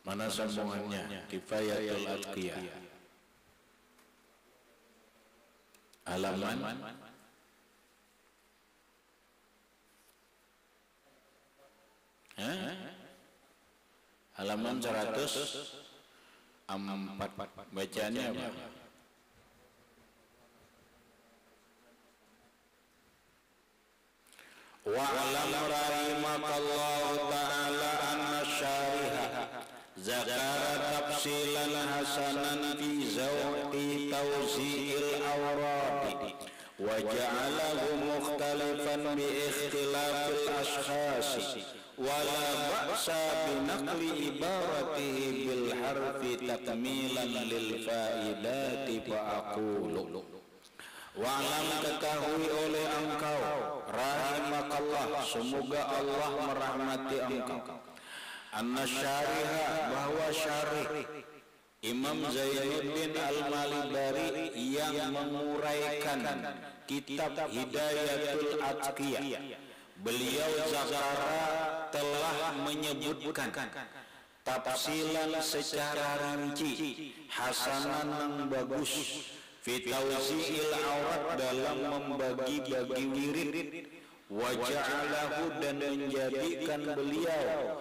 Mana sambungannya? Kifayatul Atqiyah. Halaman halaman 104. Bacaannya apa? Wa'lam rahimakallahu ta'ala anna syariha zakara tafsilan hasanan fi zawqi tawzi'il awradi wa ja'alahu mukhtalifan bi ikhtilafil ashkhasi wa la ba'sa bi naqli ibaratihi bil harfi takmilan lil faidati fa aqulu wa'lam, ketahui oleh engkau rahimakallah, semoga Allah merahmati engkau, anna syariha, bahwa syarih Imam Zainuddin Al-Malibari yang menguraikan kitab Hidayatul Atqiyah, beliau zakara telah menyebutkan tafsilan secara rinci hasanan yang bagus fi tawzi'il aurat, dalam membagi-bagi wirid, wa ja'alahu, dan menjadikan beliau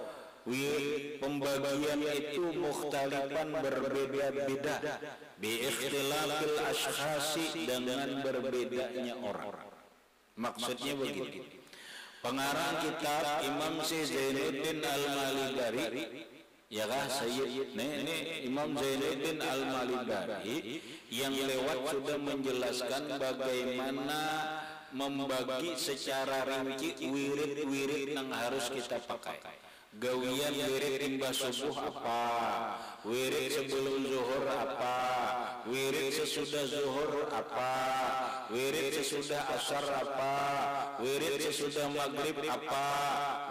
pembagian itu mukhtalifan, berbeda-beda, bi ikhtilafil ashkhasi, dengan berbedanya orang. Maksudnya begitu. Pengarang kitab Imam Zainuddin Al-Malibari, ya kah Sayyid? Ini Imam Zainuddin Al-Malibari yang lewat sudah menjelaskan bagaimana membagi secara rinci wirid-wirid yang harus kita pakai. Gawian wirid imbas subuh apa, wirid sebelum zuhur apa, wirid sesudah zuhur apa, wirid sesudah asar apa, wirid sesudah maghrib apa,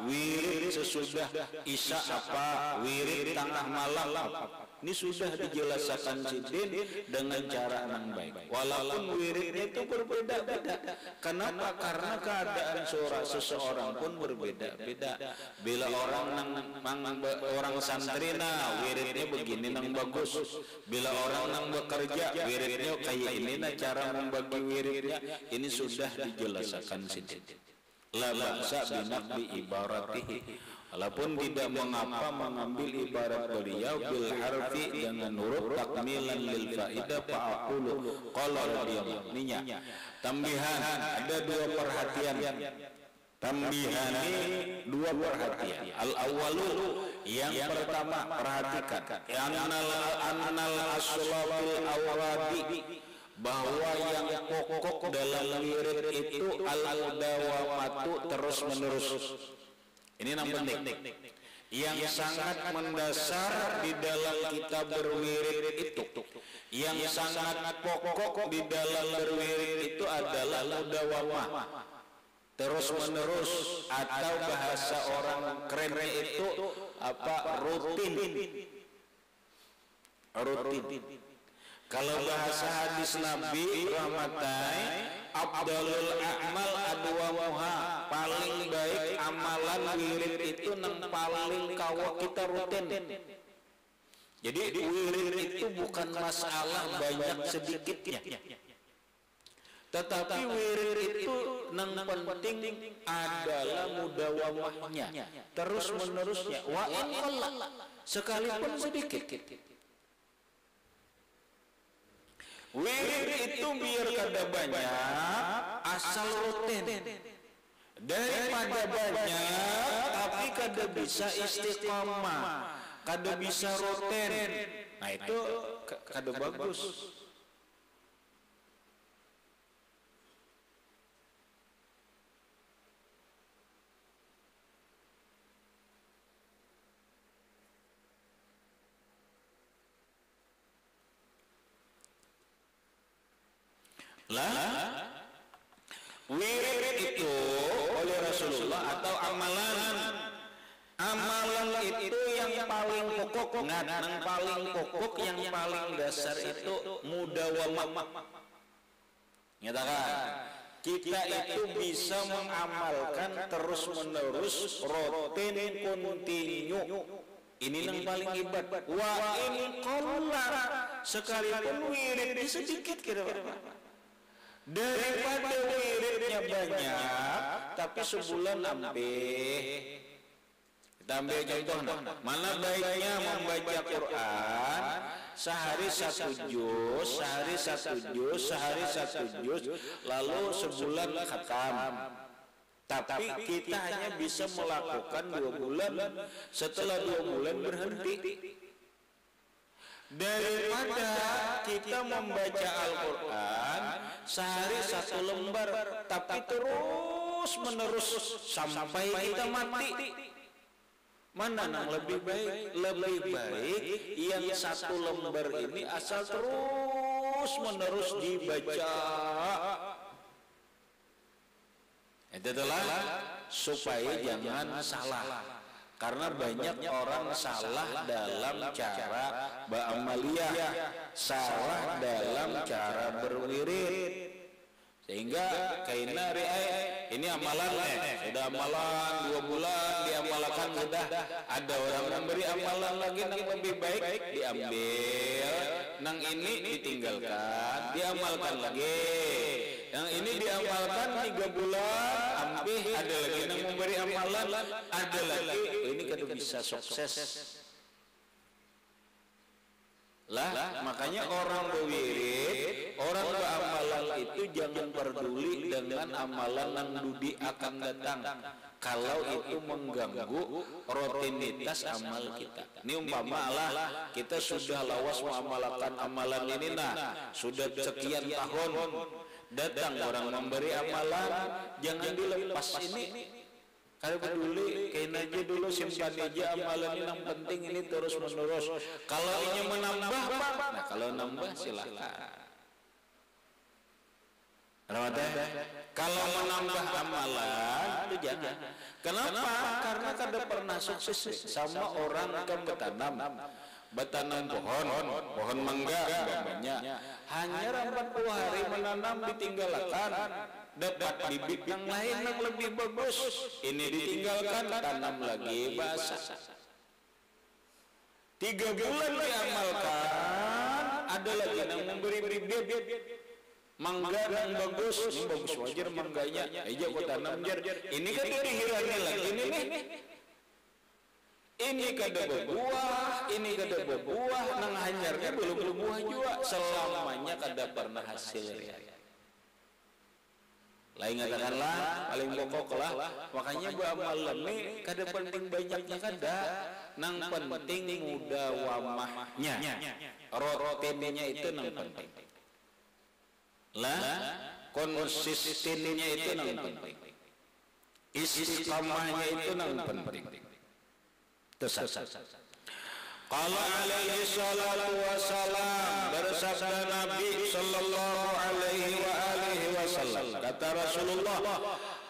wirid sesudah isya apa, wirid tengah malam apa. Ini sudah dijelaskan sidin dengan cara yang baik. Walaupun wiridnya itu berbeda-beda. Kenapa? Karena keadaan seseorang pun berbeda-beda. Bila orang santri, nah wiridnya begini nang bagus. Bila orang nang bekerja, wiridnya kayak ini, nah cara membagi wiridnya ini sudah dijelaskan sidin. La ba'sa binaqli ibaratihi, walaupun tidak mengapa mengambil ibarat beliau bil harfi dengan huruf takmilan lil faidah fa aqulu qala radhiyallahu anhu. Tambihan, ada dua perhatian. Tambihani, dua perhatian. Al awalu, yang pertama, perhatikan annal aslul awradi, bahwa yang pokok dalam wirid itu al-mudawamatu, terus menerus. Ini yang penting, yang sangat mendasar di dalam kita berwirid itu, yang sangat pokok di dalam berwirid itu adalah mudawamah, terus menerus, atau bahasa orang kerennya itu apa, rutin. Kalau bahasa hadis Nabi rahmatai, afdalul a'mal adwamuha, paling baik amalan wirid itu nang paling kawa kita rutin. Jadi wirid itu bukan masalah banyak sedikitnya, tetapi wirid itu nang penting adalah mudawamahnya, terus menerusnya. Wa in qalla, sekalipun sedikit. Wirid itu biar kada banyak, asal rutin. Daripada banyak tapi kada bisa istiqamah, kada bisa rutin, nah itu kada bagus. Lah, wirid itu oleh Rasulullah atau amalan itu yang paling pokok, yang paling pokok, yang paling dasar itu mudawamah. Nyatakan kita itu bisa mengamalkan terus menerus, rutin, kontinu. Ini yang paling hebat. Wa in qalla, sekalipun wiridnya sedikit kira-kira. Daripada wiridnya banyak tapi sebulan nambah. Kita ambil contoh, mana baiknya membaca Quran sehari 1 juz, sehari 1 juz, sehari 1 juz, lalu sebulan khatam. Tapi kita hanya bisa melakukan 2 bulan, setelah 2 bulan berhenti. Daripada kita membaca Al-Quran sehari 1 lembar, tapi terus menerus sampai kita mati. Mana yang lebih baik? Lebih baik yang 1 lembar ini asal terus menerus dibaca. Itu adalah supaya jangan salah. Karena banyak orang salah dalam cara beramaliyah, salah dalam cara berwirid. Sehingga kaina ini amalan sudah amalan 2 bulan diamalkan, sudah ada orang memberi amalan lagi yang lebih baik diambil, nang ini ditinggalkan, diamalkan lagi. Yang ini diamalkan 3 bulan, ambil ada lagi yang memberi amalan, ada lagi. Ini kada bisa sukses. Lah, makanya orang berwirid, orang beramalan itu jangan peduli dengan amalan yang dudi akan datang. Kalau itu mengganggu rutinitas amal kita. Ini umpama lah kita sudah lawas mengamalkan amalan ini, sudah sekian tahun datang orang memberi amalan, jangan dilepas ini. Kalau peduli, kain aja dulu, simpan aja amalan ini, yang penting ini terus menerus. Kalau ingin menambah, nah kalau nambah silakan. Kalau menambah amalan itu jangan. Kenapa? Karena kada pernah sukses sama orang yang bertanam pohon mangga banyak. Hanya 40 hari menanam ditinggalkan. Dapat bibit yang lain yang lebih bagus, ini ditinggalkan, tanam lagi basah. 3 bulan diamalkan, ada lagi yang memberi bibit mangga yang bagus, ini bagus wajar mangganya, aja kok tanam jar. Ini kan dihirani lagi nih. Ini kada berbuah, ini kada berbuah, nang hanyarnya belum berbuah juga, selamanya kada pernah hasil. Lain katakanlah paling pokok lah, makanya beramal ini kada penting banyaknya kada, nang penting mudah wamahnya, rutinnya itu nang penting. Lah konsistennya itu nang penting, istiqamahnya itu nang penting. Qala alaihi salatu wassalam, bersabda Nabi sallallahu alaihi wa alihi wasallam, kata Rasulullah,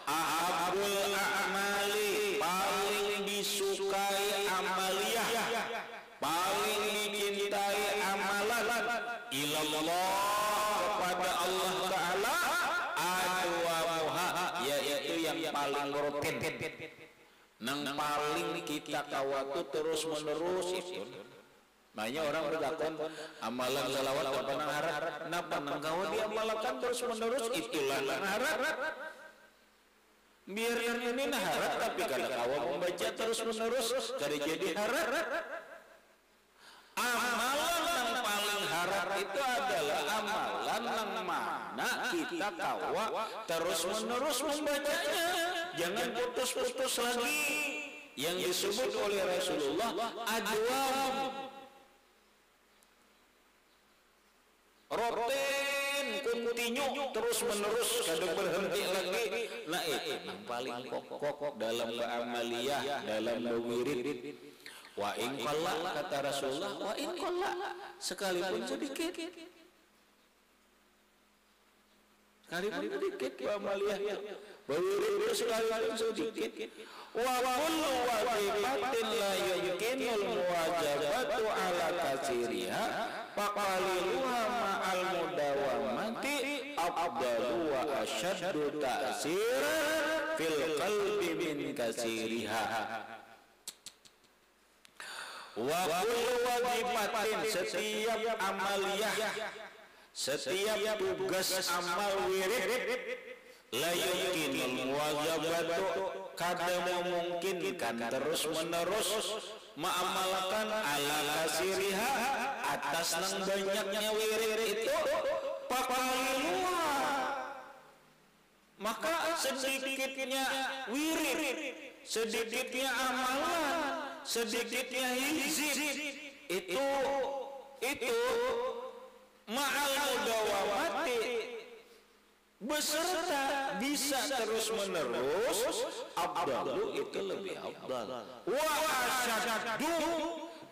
ahabul a'mali, paling disukai amaliyah, paling dicintai amalan, ilallah, kepada Allah Ta'ala, adwamuha, yaitu yang paling rutin, nang paling kita kawatu terus menerus itu. Makanya orang berkata amalan selawat apa nang harap, napa nang kawan diamalkan terus menerus, itulah nang harap. Biar ini nah harap, tapi kalau kawan membaca terus menerus kada jadi harap. Amalan yang paling harap itu adalah amalan yang mana kita kawa terus menerus membacanya. Jangan putus-putus lagi. Yang disebut oleh Rasulullah adwam, rutin, kontinu, terus menerus, kada berhenti lagi. Nah itu yang paling pokok dalam beramaliyah, dalam berwirid. Wa in qalla, kata Rasulullah, wa in qalla, sekalipun sedikit. Sekalipun sedikit beramaliyah, berwirid sekalipun sedikit. Wa kullu wajibatin la yumkinul muwajabatu ala katsiriha faqaliluha ma'al mudawamati afdalu wa asyaddu ta'siran fil qalbi min katsiriha. Wa kullu wajibatin, setiap amaliyah, setiap tugas amal wirid, la yumkinul muwazabatu, kada memungkinkan terus menerus mengamalkan ala kasiriha, atas nang banyaknya wirid itu pakailuha, maka sedikitnya wirid, sedikitnya amalan, sedikitnya hizib itu ma'al mudawamati, beserta bisa terus menerus, afdalu, itu lebih afdal, wa asyaddu,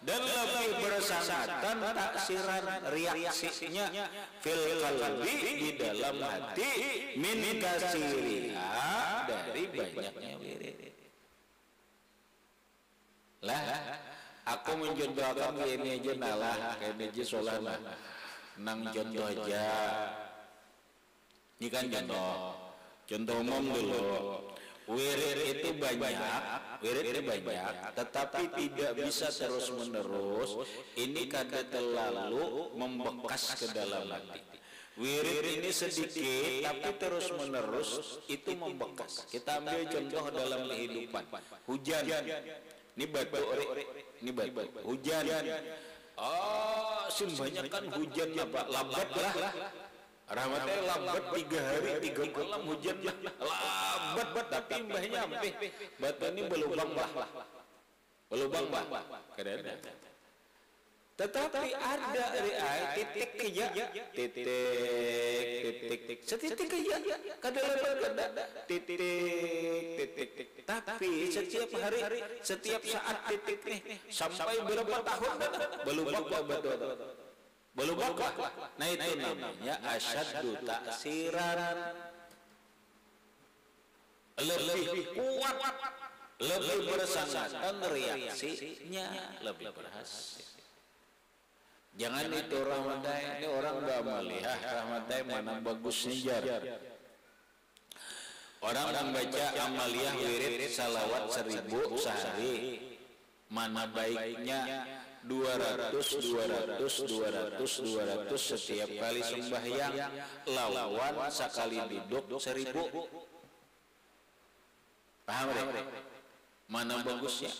dan lebih bersangatan taksiran, reaksinya, fil qalbi, di dalam hati, min kasiriha, dari banyaknya wirid. Lah aku mencontohkan ini aja, nalah ini aja solana nang contoh aja. Ini kan contoh umum dulu. Wirid itu banyak, tetapi tidak bisa terus menerus. Ini kada terlalu membekas ke dalam hati. Wirid ini sedikit tapi terus menerus itu membekas. Kita ambil contoh dalam kehidupan. Hujan. Ini batu, hujan. Sin banyak kan hujan apa? Lambat lah. Rahmatnya lambat 3 hari 3 malam hujan lah. Lambat tapi mbahnya sampai batu ini belubang lah. Kadang-kadang. Tetapi ada titik aja, titik, setitik aja, kadang-kadang titik. Tapi setiap hari, setiap saat titik nih, sampai berapa tahun belubang belubang. Nah itu namanya asyaddu taksiran, lebih kuat, lebih bersangatan, reaksinya lebih berhasil. Jangan itu rahmatai, ini orang udah melihat rahmatai mana bagusnya jar. Orang yang baca amaliyah wirid salawat 1000 sehari, mana baiknya 200 setiap kali sembahyang, lawan sekali duduk 1000. Paham deh? Mana bagusnya?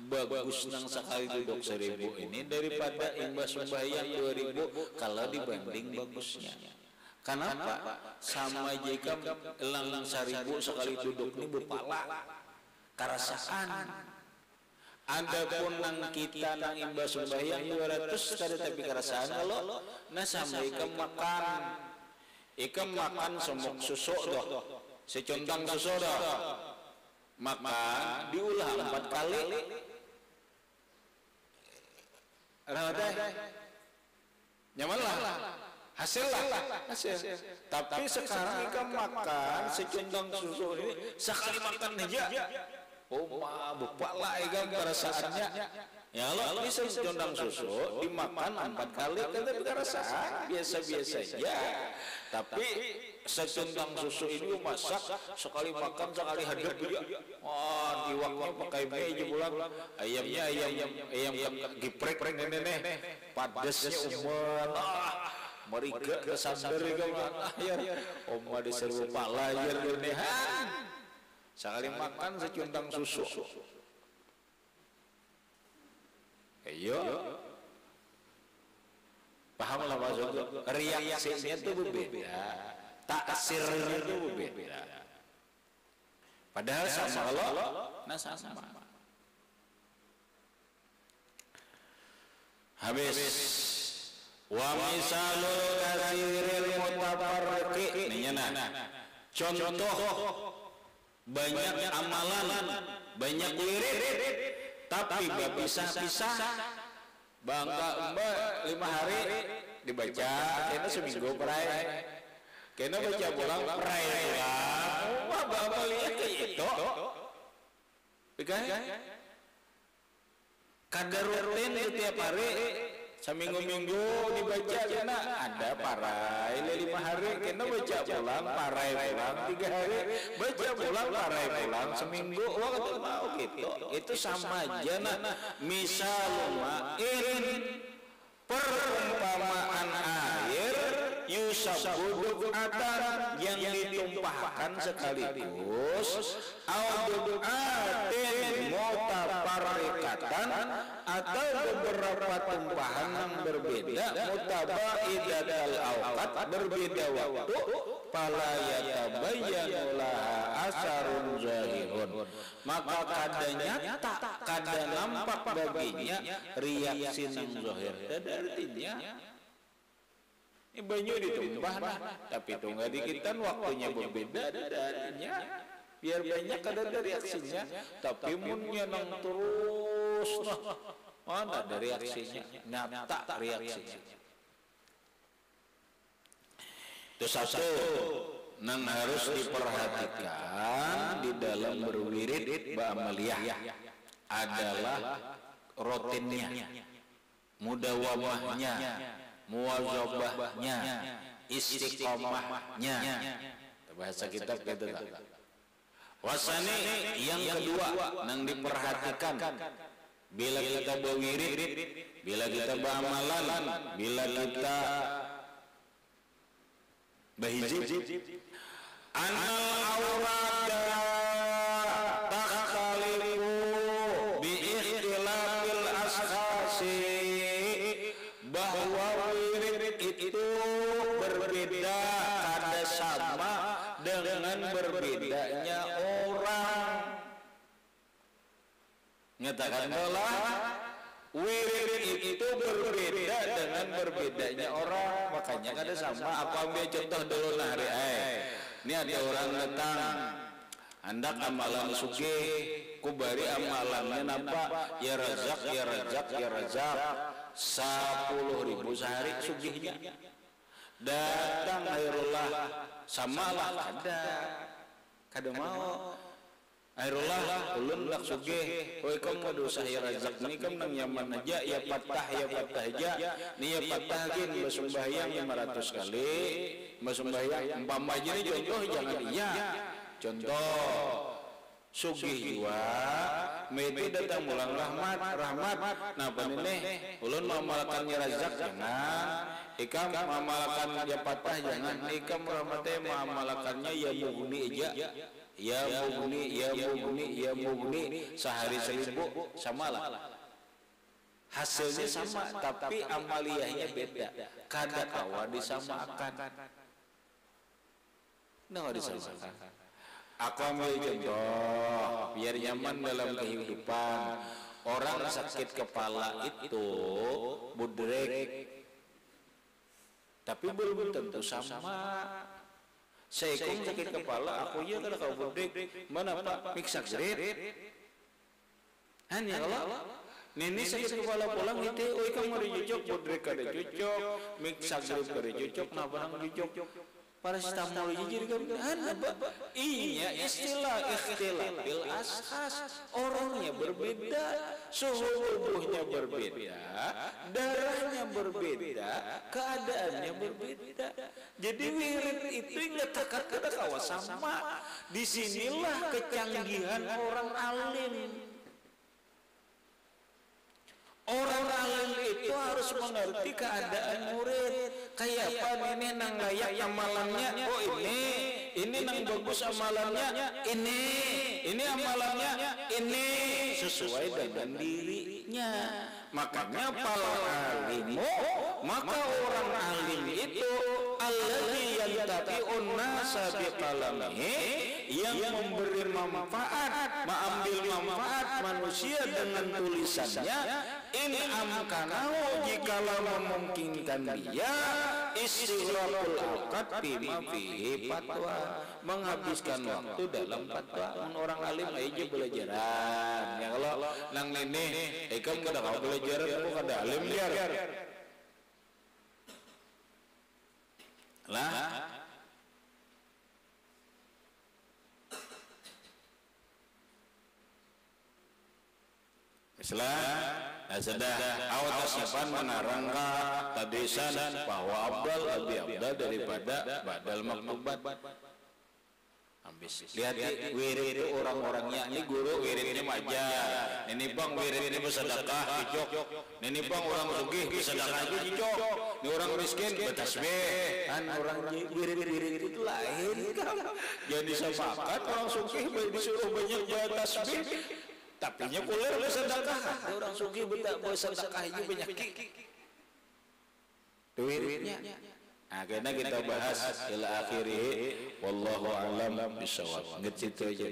Bagus nang sekali duduk 1000 ini daripada imbas sembahyang 2000 kalau dibanding bagusnya. Kenapa? Sama jika elang 1000 sekali duduk ini berpala karasaan. Adapun nang kita nang imbas sembahyang 200 kada tapi karasaan kalau nah sama ikam makan semuk susu doh, secondang susu doh, makan diulang 4 kali. Nyaman lah, hasil. Tapi sekarang ikan makan secundang susu ini sekali makan aja, bupala ikan perasaannya. Ya kalau bisa secundang susu dimakan 4 kali, tapi perasaan biasa-biasa aja. Tapi secundang susu ini masak sekali makan sekali hadap dia. Iwaknya pakai mie aja pulang. Ayamnya ayam geprek nenek padasnya umat. Meriga kesandar juga ya. Oma diseru pala ya nenehan. Sekali makan secundang susu. Ayo. Paham lah maksudnya? Reaksinya itu berbeda, taksirnya itu berbeda. Padahal sama lo, nah sama. Habis. Wa misalul kasiril mutafarriqi. Contoh banyak amalan, banyak wirid, tapi bisa-bisa. Bangka mbak 5 hari dibaca, kena seminggu perai, kena baca pulang perai lah. Bapak lihat ke itu, kadar rutin setiap hari Saminggu-minggu dibaca kena ada parai 5 hari kena baca pulang parai pulang 3 hari baca pulang parai pulang seminggu waktu mau gitu itu sama aja nah misal perumpamaan air yusabbu atan yang ditumpahkan sekaligus audu'atin mutafarriqatan atau beberapa tumpahan yang berbeda mutabaidatal awqat berbeda waktu fala yatabayyanu laha asarun zahirun maka kada nyata kada nampak baginya reaksi yang zahir artinya ini banyu ditumpah nah tapi itu nggak dikitan waktunya berbeda darinya biar banyak ada reaksinya tapi munnya nang terus nah mana ada reaksinya nyata reaksinya itu satu nang harus diperhatikan di dalam berwirid ba'amaliyah adalah rutinnya mudawamahnya muwazabahnya istiqomahnya bahasa kita gitu wasani yang kedua nang diperhatikan bila kita berwirid bila kita beramalan bila kita bahijib anal awrada takhtalifu bi ikhtilafil ashkhasi bahwa wirid itu berbeda kada sama dengan berbedanya orang nyatakan bahwa wirid itu berbeda dengan berbedanya orang makanya kada sama aku ambil contoh dulu nah hari ini ada orang datang hendak amalan sugih kubari amalannya napa ya razak ya razak ya razak 10.000 sehari sugihnya datang Hairullah samalah kada mau Hairullah ulun lak sugih kowe kam dosa ya razak ni kam nang nyaman aja ya patah aja ni ya patah gin bersembahyang 500 kali bersembahyang umpama aja ni contoh jangan iya contoh sugih jua mete datang mulang rahmat nah panene ulun mamalkan ya razak jangan ikam mamalkan ya patah jangan ikam rahmatnya mamalakannya ya mugni aja ya mugni sehari 1000 samalah hasilnya sama tapi amaliyahnya beda kada kawa disamakan nah disamakan aku ambil contoh biar nyaman dalam kehidupan orang sakit kepala itu budrek tapi belum tentu sama saya sakit kepala aku ya kada kau budrek mana pak miksak jerit hanya kalau Nini sakit kepala pulang itu, oi kamu ada cocok, budrek kada cocok, miksak jerit kada cocok, napa nang cocok paracetamol jadi kamu iya istilah ikhtilafil ashkhas orangnya berbeda suhu tubuhnya berbeda darahnya berbeda keadaannya berbeda jadi wirid itu enggak kada kawa sama disinilah kecanggihan orang alim. Orang alim itu harus mengerti keadaan murid. Kayak apa ini nang layak amalannya? Oh ini nang bagus amalannya. Ini amalannya ini sesuai dengan dirinya. Makanya para alimu, maka orang alim itu alladzi yantafi'un nasa biqalamihi yang memberi manfaat, mengambil manfaat manusia dengan tulisannya. In amkanahu jikalau memungkinkan dia istighraqul awqat bima fihi fatwa menghabiskan waktu dalam fatwa. Orang alim aja belajaran ya kalau nang ini ikam kada kau belajaran aku kada alim liar lah misalnya Sudah awatasipan mengarangka tadisan bahwa abdal lebih abdal daripada badal maktubat. Habis lihat wirid itu orang-orangnya, ini guru wiridnya majar, ini bang wiridnya bersedekah cicok, ini bang orang sugih bersedekah cicok, ini orang miskin bertasbih, kan orang wirid itu lain kan. Jadi sepakat orang sugih disuruh banyak bertasbih, tapi nya kuliah bersedekah, orang sugih bersedekah itu banyak wiridnya. Nah, karena kita bahas ila akhirih wallahu a'lam bishawab. Ngerti itu aja.